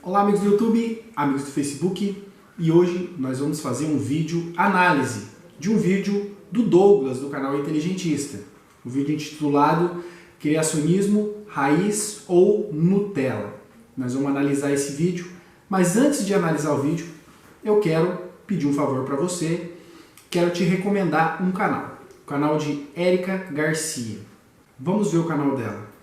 Olá amigos do YouTube, amigos do Facebook, e hoje nós vamos fazer um vídeo análise de um vídeo do Douglas do canal Inteligentista. Um vídeo intitulado Criacionismo, Raiz ou Nutella. Nós vamos analisar esse vídeo, mas antes de analisar o vídeo, eu quero pedir um favor para você. Quero te recomendar um canal, o canal de Érica Garcia. Vamos ver o canal dela.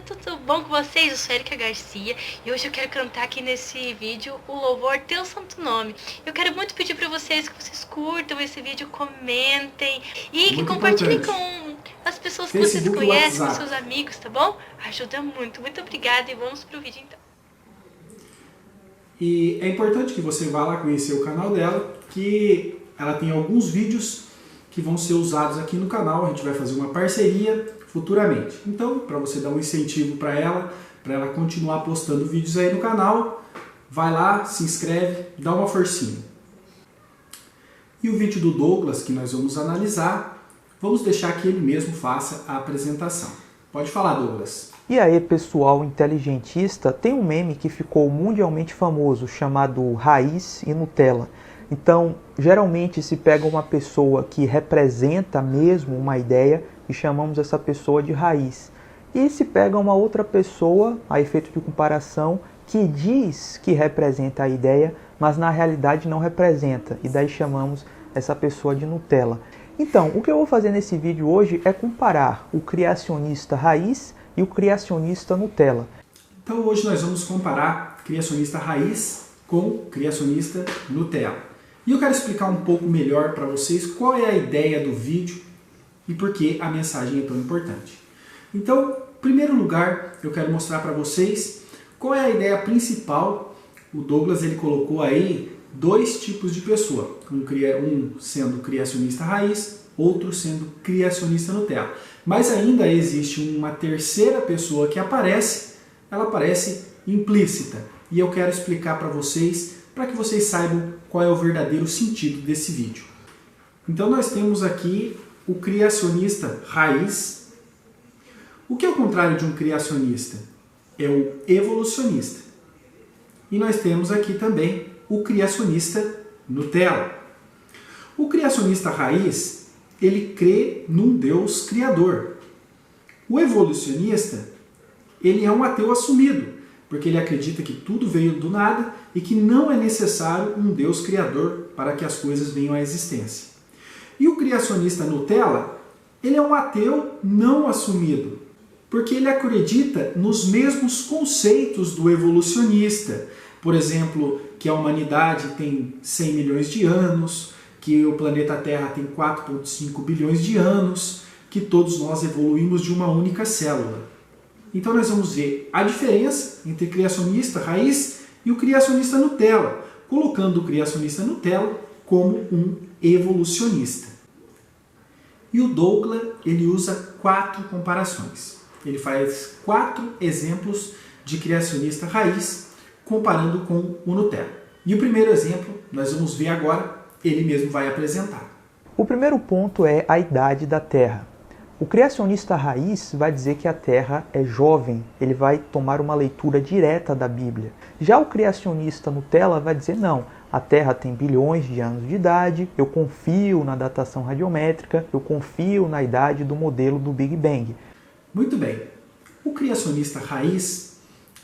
Tudo bom com vocês? Eu sou Érica Garcia e hoje eu quero cantar aqui nesse vídeo o louvor Teu Santo Nome. Eu quero muito pedir para vocês que vocês curtam esse vídeo, comentem e que compartilhem com as pessoas que vocês conhecem, com seus amigos, tá bom? Ajuda muito. Muito obrigada e vamos pro vídeo então. E é importante que você vá lá conhecer o canal dela, que ela tem alguns vídeos que vão ser usados aqui no canal. A gente vai fazer uma parceria futuramente. Então, para você dar um incentivo para ela continuar postando vídeos aí no canal, vai lá, se inscreve, dá uma forcinha. E o vídeo do Douglas, que nós vamos analisar, vamos deixar que ele mesmo faça a apresentação. Pode falar, Douglas. E aí, pessoal inteligentista, tem um meme que ficou mundialmente famoso, chamado Raiz e Nutella. Então, geralmente se pega uma pessoa que representa mesmo uma ideia e chamamos essa pessoa de raiz. E se pega uma outra pessoa, a efeito de comparação, que diz que representa a ideia, mas na realidade não representa. E daí chamamos essa pessoa de Nutella. Então, o que eu vou fazer nesse vídeo hoje é comparar o criacionista raiz e o criacionista Nutella. Então hoje nós vamos comparar criacionista raiz com criacionista Nutella. E eu quero explicar um pouco melhor para vocês qual é a ideia do vídeo e por que a mensagem é tão importante. Então, em primeiro lugar, eu quero mostrar para vocês qual é a ideia principal. O Douglas ele colocou aí dois tipos de pessoa, um sendo criacionista raiz, outro sendo criacionista Nutella. Mas ainda existe uma terceira pessoa que aparece, ela aparece implícita. E eu quero explicar para vocês, para que vocês saibam qual é o verdadeiro sentido desse vídeo. Então nós temos aqui o criacionista raiz. O que é o contrário de um criacionista? É o evolucionista. E nós temos aqui também o criacionista Nutella. O criacionista raiz, ele crê num Deus criador. O evolucionista, ele é um ateu assumido, porque ele acredita que tudo veio do nada e que não é necessário um Deus criador para que as coisas venham à existência. E o criacionista Nutella, ele é um ateu não assumido, porque ele acredita nos mesmos conceitos do evolucionista. Por exemplo, que a humanidade tem 100 milhões de anos, que o planeta Terra tem 4,5 bilhões de anos, que todos nós evoluímos de uma única célula. Então nós vamos ver a diferença entre criacionista raiz e o criacionista Nutella, colocando o criacionista Nutella como um evolucionista. E o Douglas ele usa 4 comparações. Ele faz 4 exemplos de criacionista raiz comparando com o Nutella. E o primeiro exemplo nós vamos ver agora, ele mesmo vai apresentar. O primeiro ponto é a idade da Terra. O criacionista raiz vai dizer que a Terra é jovem, ele vai tomar uma leitura direta da Bíblia. Já o criacionista Nutella vai dizer não, a Terra tem bilhões de anos de idade, eu confio na datação radiométrica, eu confio na idade do modelo do Big Bang. Muito bem, o criacionista raiz,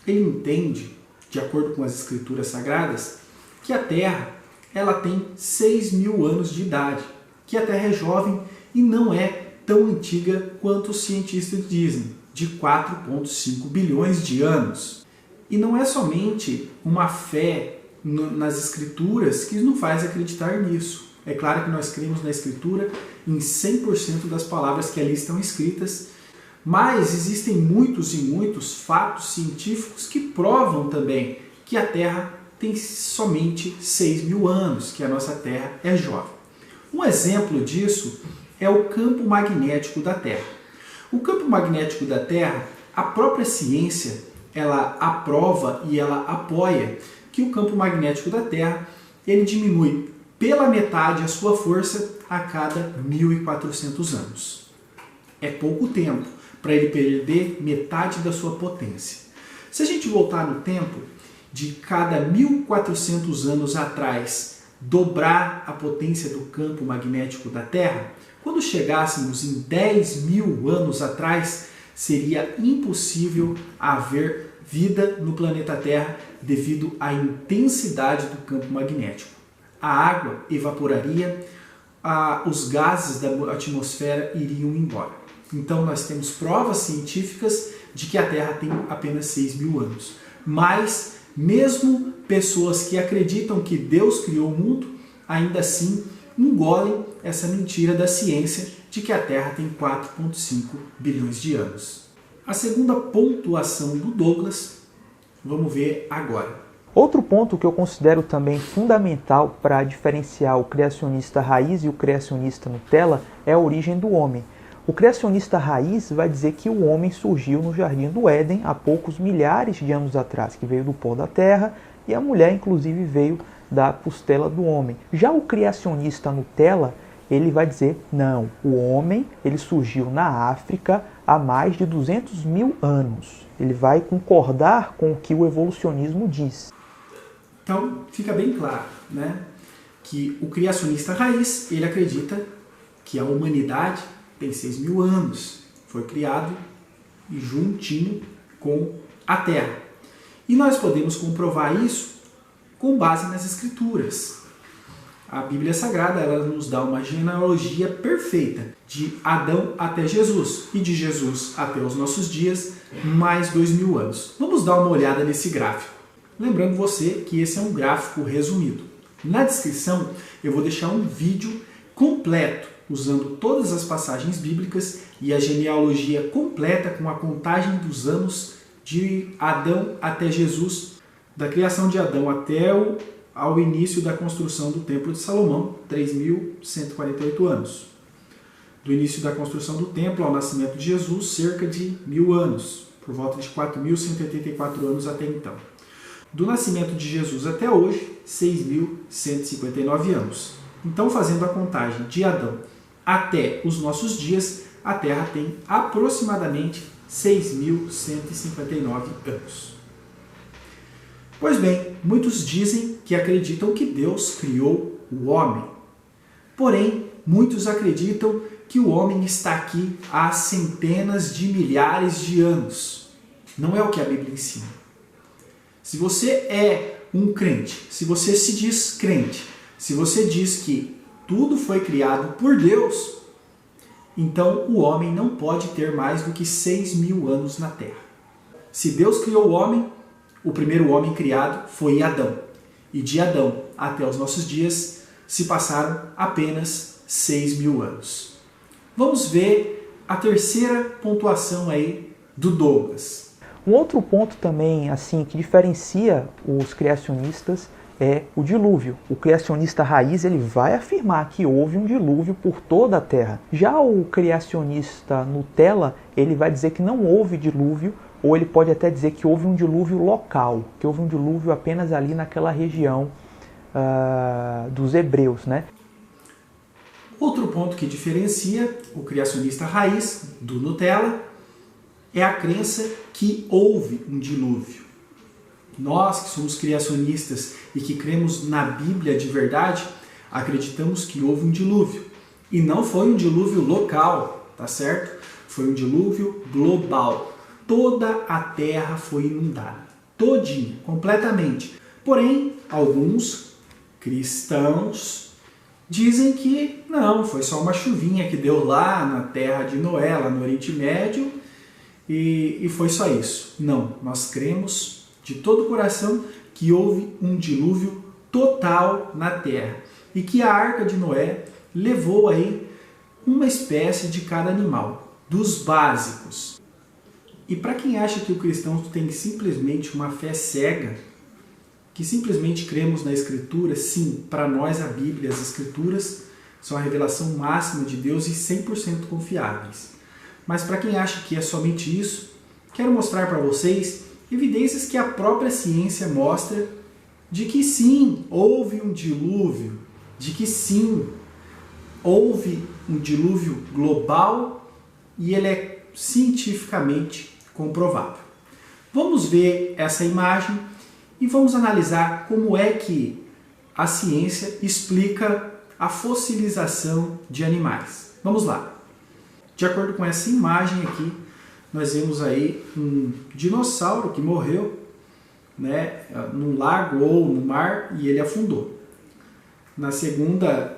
ele entende, de acordo com as escrituras sagradas, que a Terra ela tem 6.000 anos de idade, que a Terra é jovem e não é tão antiga quanto os cientistas dizem, de 4,5 bilhões de anos. E não é somente uma fé nas escrituras que nos faz acreditar nisso. É claro que nós cremos na escritura em 100% das palavras que ali estão escritas, mas existem muitos e muitos fatos científicos que provam também que a Terra tem somente 6.000 anos, que a nossa Terra é jovem. Um exemplo disso é o campo magnético da Terra. O campo magnético da Terra, a própria ciência, ela aprova e ela apoia que o campo magnético da Terra ele diminui pela metade a sua força a cada 1.400 anos. É pouco tempo para ele perder metade da sua potência. Se a gente voltar no tempo, de cada 1.400 anos atrás dobrar a potência do campo magnético da Terra, quando chegássemos em 10.000 anos atrás, seria impossível haver vida no planeta Terra devido à intensidade do campo magnético. A água evaporaria, os gases da atmosfera iriam embora. Então nós temos provas científicas de que a Terra tem apenas 6.000 anos. Mas mesmo pessoas que acreditam que Deus criou o mundo, ainda assim engolem essa mentira da ciência de que a Terra tem 4,5 bilhões de anos. A segunda pontuação do Douglas, vamos ver agora. Outro ponto que eu considero também fundamental para diferenciar o criacionista raiz e o criacionista Nutella é a origem do homem. O criacionista raiz vai dizer que o homem surgiu no Jardim do Éden há poucos milhares de anos atrás, que veio do pó da terra, e a mulher inclusive veio da costela do homem. Já o criacionista Nutella, ele vai dizer, não, o homem ele surgiu na África há mais de 200.000 anos. Ele vai concordar com o que o evolucionismo diz. Então, fica bem claro, né, que o criacionista raiz, ele acredita que a humanidade tem 6.000 anos, foi criado juntinho com a Terra. E nós podemos comprovar isso com base nas Escrituras. A Bíblia Sagrada ela nos dá uma genealogia perfeita, de Adão até Jesus, e de Jesus até os nossos dias, mais 2.000 anos. Vamos dar uma olhada nesse gráfico. Lembrando você que esse é um gráfico resumido. Na descrição eu vou deixar um vídeo completo, usando todas as passagens bíblicas e a genealogia completa com a contagem dos anos de Adão até Jesus, da criação de Adão até ao início da construção do Templo de Salomão, 3.148 anos. Do início da construção do Templo ao nascimento de Jesus, cerca de 1.000 anos, por volta de 4.184 anos até então. Do nascimento de Jesus até hoje, 6.159 anos. Então, fazendo a contagem de Adão até os nossos dias, a Terra tem aproximadamente 6.159 anos. Pois bem, muitos dizem que acreditam que Deus criou o homem. Porém, muitos acreditam que o homem está aqui há centenas de milhares de anos. Não é o que a Bíblia ensina. Se você é um crente, se você se diz crente, se você diz que tudo foi criado por Deus, então o homem não pode ter mais do que 6.000 anos na Terra. Se Deus criou o homem, o primeiro homem criado foi Adão. E de Adão até os nossos dias se passaram apenas 6.000 anos. Vamos ver a terceira pontuação aí do Douglas. Um outro ponto também assim que diferencia os criacionistas é o dilúvio. O criacionista raiz ele vai afirmar que houve um dilúvio por toda a Terra. Já o criacionista Nutella ele vai dizer que não houve dilúvio, ou ele pode até dizer que houve um dilúvio local, que houve um dilúvio apenas ali naquela região dos hebreus, né? Outro ponto que diferencia o criacionista raiz do Nutella é a crença que houve um dilúvio. Nós que somos criacionistas e que cremos na Bíblia de verdade, acreditamos que houve um dilúvio. E não foi um dilúvio local, tá certo? Foi um dilúvio global. Toda a terra foi inundada, todinha, completamente. Porém, alguns cristãos dizem que não, foi só uma chuvinha que deu lá na terra de Noé, lá no Oriente Médio, e foi só isso. Não, nós cremos de todo o coração que houve um dilúvio total na terra e que a arca de Noé levou aí uma espécie de cada animal, dos básicos. E para quem acha que o cristão tem simplesmente uma fé cega, que simplesmente cremos na Escritura, sim, para nós a Bíblia e as Escrituras são a revelação máxima de Deus e 100% confiáveis. Mas para quem acha que é somente isso, quero mostrar para vocês evidências que a própria ciência mostra de que sim, houve um dilúvio, de que sim, houve um dilúvio global e ele é cientificamente comprovável. Vamos ver essa imagem e vamos analisar como é que a ciência explica a fossilização de animais. Vamos lá. De acordo com essa imagem aqui, nós vemos aí um dinossauro que morreu, né, num lago ou no mar e ele afundou. Na segunda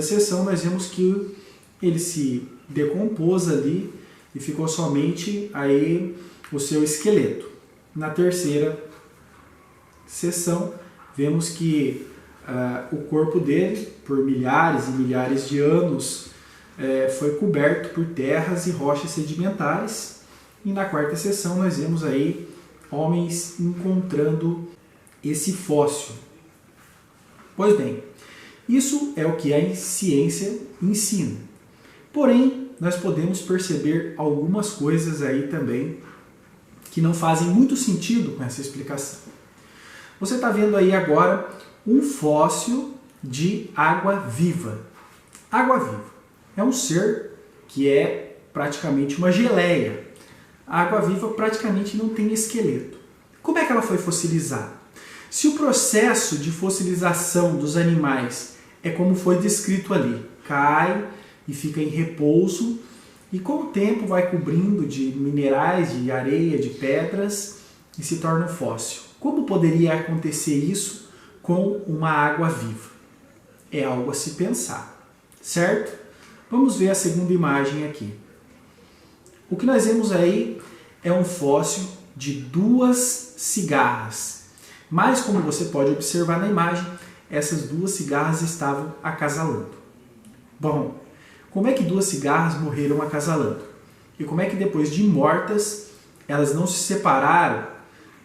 sessão, nós vemos que ele se decompôs ali e ficou somente aí o seu esqueleto. Na terceira sessão, vemos que o corpo dele, por milhares e milhares de anos, foi coberto por terras e rochas sedimentares. E na quarta sessão, nós vemos aí homens encontrando esse fóssil. Pois bem, isso é o que a ciência ensina. Porém, nós podemos perceber algumas coisas aí também que não fazem muito sentido com essa explicação. Você está vendo aí agora um fóssil de água-viva. Água-viva é um ser que é praticamente uma geleia. A água-viva praticamente não tem esqueleto. Como é que ela foi fossilizada? Se o processo de fossilização dos animais é como foi descrito ali, cai e fica em repouso e com o tempo vai cobrindo de minerais, de areia, de pedras e se torna um fóssil. Como poderia acontecer isso com uma água viva? É algo a se pensar, certo? Vamos ver a segunda imagem aqui. O que nós vemos aí é um fóssil de 2 cigarras. Mas, como você pode observar na imagem, essas 2 cigarras estavam acasalando. Bom, como é que 2 cigarras morreram acasalando? E como é que depois de mortas, elas não se separaram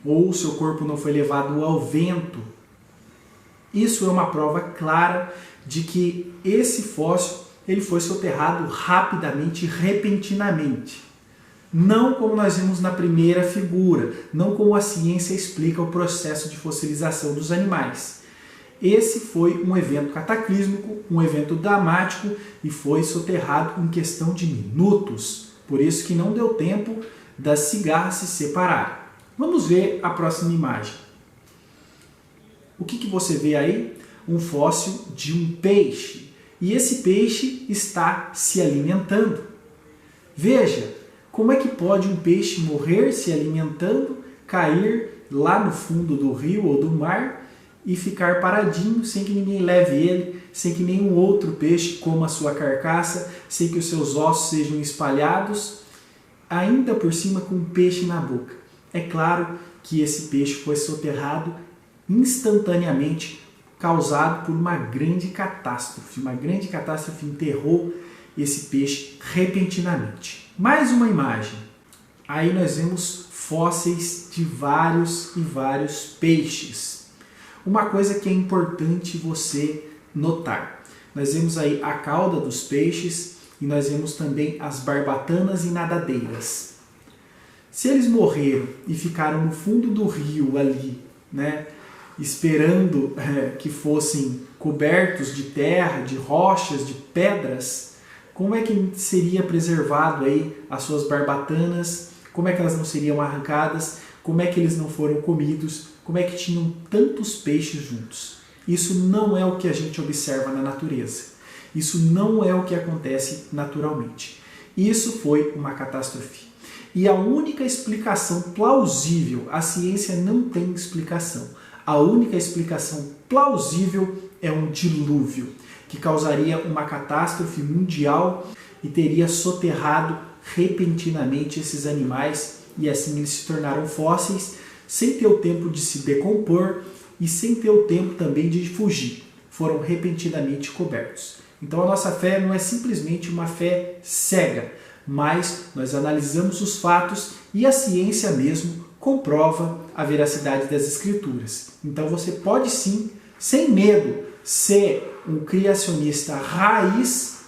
ou o seu corpo não foi levado ao vento? Isso é uma prova clara de que esse fóssil ele foi soterrado rapidamente, repentinamente. Não como nós vimos na primeira figura, não como a ciência explica o processo de fossilização dos animais. Esse foi um evento cataclísmico, um evento dramático e foi soterrado em questão de minutos. Por isso que não deu tempo das cigarras se separarem. Vamos ver a próxima imagem. O que você vê aí? Um fóssil de um peixe. E esse peixe está se alimentando. Veja, como é que pode um peixe morrer se alimentando, cair lá no fundo do rio ou do mar e ficar paradinho sem que ninguém leve ele, sem que nenhum outro peixe coma a sua carcaça, sem que os seus ossos sejam espalhados, ainda por cima com um peixe na boca? É claro que esse peixe foi soterrado instantaneamente, causado por uma grande catástrofe. Uma grande catástrofe enterrou esse peixe repentinamente. Mais uma imagem. Aí nós vemos fósseis de vários e vários peixes. Uma coisa que é importante você notar. Nós vemos aí a cauda dos peixes e nós vemos também as barbatanas e nadadeiras. Se eles morreram e ficaram no fundo do rio ali, né, esperando que fossem cobertos de terra, de rochas, de pedras, como é que seria preservado aí as suas barbatanas? Como é que elas não seriam arrancadas? Como é que eles não foram comidos? Como é que tinham tantos peixes juntos? Isso não é o que a gente observa na natureza. Isso não é o que acontece naturalmente. Isso foi uma catástrofe. E a única explicação plausível, a ciência não tem explicação. A única explicação plausível é um dilúvio, que causaria uma catástrofe mundial e teria soterrado repentinamente esses animais e assim eles se tornaram fósseis sem ter o tempo de se decompor e sem ter o tempo também de fugir. Foram repentinamente cobertos. Então a nossa fé não é simplesmente uma fé cega, mas nós analisamos os fatos e a ciência mesmo comprova a veracidade das escrituras. Então você pode sim, sem medo, ser um criacionista raiz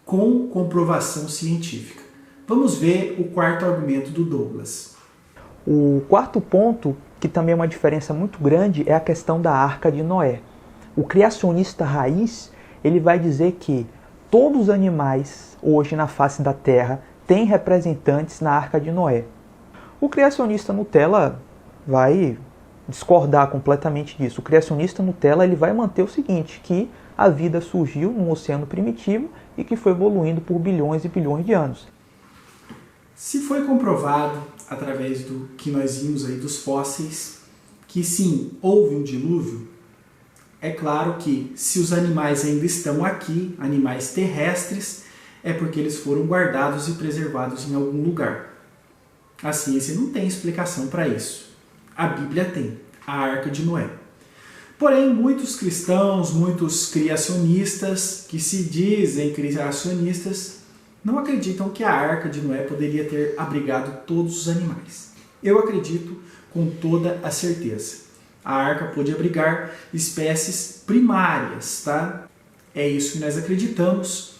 com comprovação científica. Vamos ver o quarto argumento do Douglas. O quarto ponto, que também é uma diferença muito grande, é a questão da Arca de Noé. O criacionista raiz, ele vai dizer que todos os animais hoje na face da Terra têm representantes na Arca de Noé. O criacionista Nutella vai discordar completamente disso. O criacionista Nutella ele vai manter o seguinte, que a vida surgiu num oceano primitivo e que foi evoluindo por bilhões e bilhões de anos. Se foi comprovado, através do que nós vimos aí dos fósseis, que sim, houve um dilúvio, é claro que se os animais ainda estão aqui, animais terrestres, é porque eles foram guardados e preservados em algum lugar. A ciência não tem explicação para isso. A Bíblia tem, a Arca de Noé. Porém, muitos cristãos, muitos criacionistas, que se dizem criacionistas, não acreditam que a Arca de Noé poderia ter abrigado todos os animais. Eu acredito com toda a certeza. A arca pôde abrigar espécies primárias, tá? É isso que nós acreditamos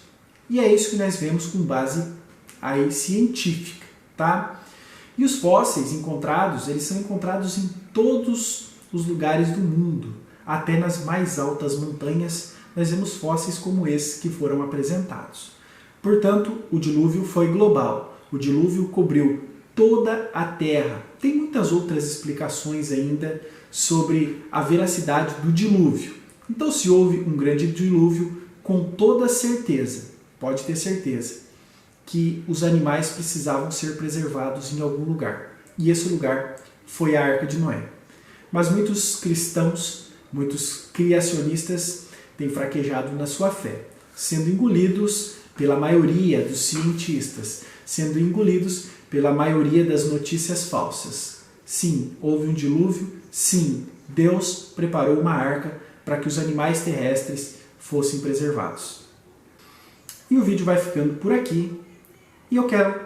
e é isso que nós vemos com base aí científica, tá? E os fósseis encontrados, eles são encontrados em todos os lugares do mundo, até nas mais altas montanhas, nós vemos fósseis como esses que foram apresentados. Portanto, o dilúvio foi global. O dilúvio cobriu toda a Terra. Tem muitas outras explicações ainda sobre a veracidade do dilúvio. Então, se houve um grande dilúvio, com toda certeza, pode ter certeza, que os animais precisavam ser preservados em algum lugar. E esse lugar foi a Arca de Noé. Mas muitos cristãos, muitos criacionistas têm fraquejado na sua fé, sendo engolidos pela maioria dos cientistas, sendo engolidos pela maioria das notícias falsas. Sim, houve um dilúvio. Sim, Deus preparou uma arca para que os animais terrestres fossem preservados. E o vídeo vai ficando por aqui. E eu quero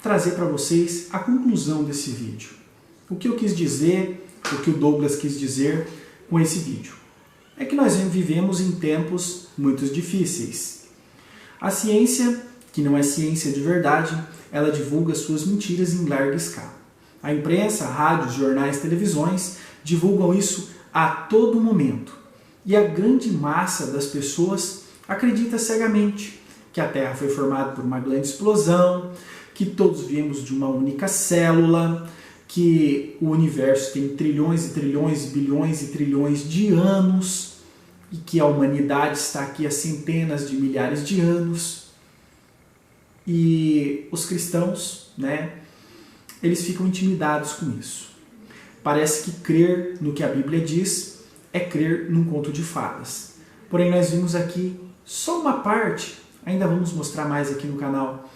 trazer para vocês a conclusão desse vídeo. O que eu quis dizer, o que o Douglas quis dizer com esse vídeo. É que nós vivemos em tempos muito difíceis. A ciência, que não é ciência de verdade, ela divulga suas mentiras em larga escala. A imprensa, rádios, jornais, televisões divulgam isso a todo momento. E a grande massa das pessoas acredita cegamente que a Terra foi formada por uma grande explosão, que todos viemos de uma única célula, que o universo tem trilhões e trilhões, bilhões e trilhões de anos e que a humanidade está aqui há centenas de milhares de anos. E os cristãos, eles ficam intimidados com isso. Parece que crer no que a Bíblia diz é crer num conto de fadas. Porém, nós vimos aqui só uma parte, ainda vamos mostrar mais aqui no canal,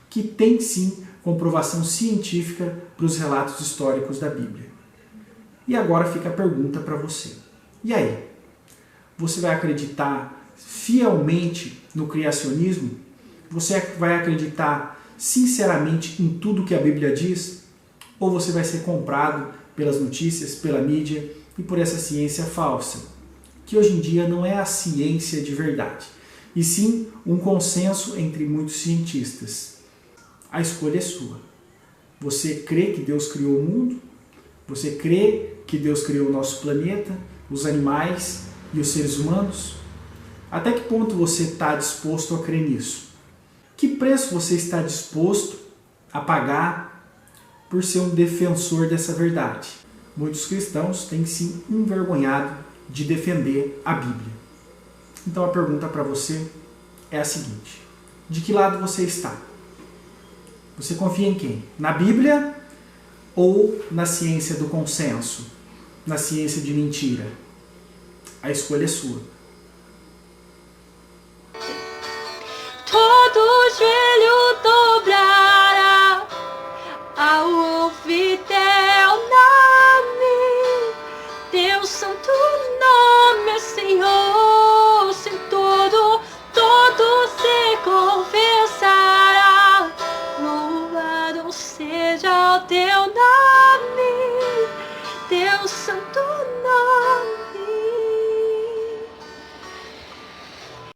que tem sim comprovação científica para os relatos históricos da Bíblia. E agora fica a pergunta para você. E aí? Você vai acreditar fielmente no criacionismo? Você vai acreditar sinceramente em tudo que a Bíblia diz? Ou você vai ser comprado pelas notícias, pela mídia e por essa ciência falsa, que hoje em dia não é a ciência de verdade, e sim um consenso entre muitos cientistas? A escolha é sua. Você crê que Deus criou o mundo? Você crê que Deus criou o nosso planeta, os animais e os seres humanos? Até que ponto você está disposto a crer nisso? Que preço você está disposto a pagar por ser um defensor dessa verdade? Muitos cristãos têm se envergonhado de defender a Bíblia. Então a pergunta para você é a seguinte: de que lado você está? Você confia em quem? Na Bíblia ou na ciência do consenso? Na ciência de mentira? A escolha é sua. Todo joelho dobrará ao ouvir teu nome. Teu santo nome, Senhor, sem todo se confessará. Louvado seja o teu nome.